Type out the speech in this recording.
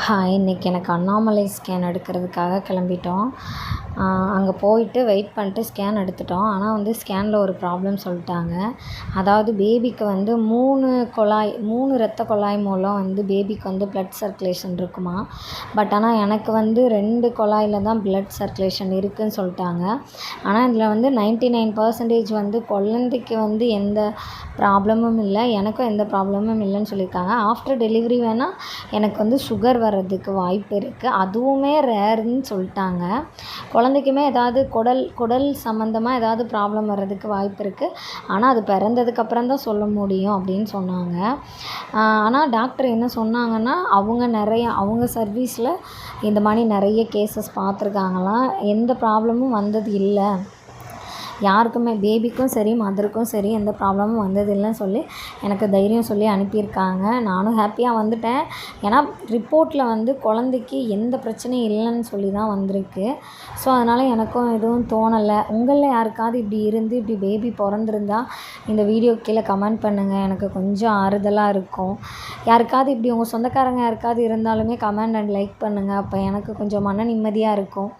இன்றைக்கி எனக்கு அண்ணாமலை ஸ்கேன் எடுக்கிறதுக்காக கிளம்பிட்டோம். அங்கே போயிட்டு வெயிட் பண்ணிட்டு ஸ்கேன் எடுத்துட்டோம். ஆனால் வந்து ஸ்கேனில் ஒரு ப்ராப்ளம் சொல்லிட்டாங்க. அதாவது பேபிக்கு வந்து 3 இரத்த குழாய் மூலம் வந்து பேபிக்கு வந்து ப்ளட் சர்க்குலேஷன் இருக்குமா. பட் ஆனால் எனக்கு வந்து 2 குழாயில் தான் ப்ளட் சர்க்குலேஷன் இருக்குதுன்னு சொல்லிட்டாங்க. ஆனால் இதில் வந்து 99% வந்து குழந்தைக்கு வந்து எந்த ப்ராப்ளமும் இல்லை, எனக்கும் எந்த ப்ராப்ளமும் இல்லைன்னு சொல்லியிருக்காங்க. ஆஃப்டர் டெலிவரி வேணால் எனக்கு வந்து சுகர் வர்றதுக்கு வாய்ப்பு இருக்குது, அதுவுமே ரேருன்னு சொல்லிட்டாங்க. குழந்தைக்குமே ஏதாவது குடல் சம்மந்தமாக ஏதாவது ப்ராப்ளம் வர்றதுக்கு வாய்ப்பு இருக்குது, ஆனால் அது பிறந்ததுக்கப்புறம் தான் சொல்ல முடியும் அப்படின்னு சொன்னாங்க. ஆனால் டாக்டர் என்ன சொன்னாங்கன்னா, அவங்க சர்வீஸில் இந்த மாதிரி நிறைய கேசஸ் பார்த்துருக்காங்களாம், எந்த ப்ராப்ளமும் வந்தது இல்லை, யாருக்குமே பேபிக்கும் சரி மதருக்கும் சரி எந்த ப்ராப்ளமும் வந்ததில்லைன்னு சொல்லி எனக்கு தைரியம் சொல்லி அனுப்பியிருக்காங்க. நானும் ஹாப்பியாக வந்துட்டேன். ஏன்னா ரிப்போர்ட்டில் வந்து குழந்தைக்கு எந்த பிரச்சனையும் இல்லைன்னு சொல்லி தான் வந்திருக்கு. ஸோ அதனால் எனக்கும் எதுவும் தோணலை. உங்களில் யாருக்காவது இப்படி பேபி பிறந்திருந்தா இந்த வீடியோ கீழே கமெண்ட் பண்ணுங்கள், எனக்கு கொஞ்சம் ஆறுதலாக இருக்கும். யாருக்காவது இப்படி உங்கள் சொந்தக்காரங்க யாருக்காவது இருந்தாலுமே கமெண்ட் அண்ட் லைக் பண்ணுங்கள், அப்போ எனக்கு கொஞ்சம் மன நிம்மதியாக இருக்கும்.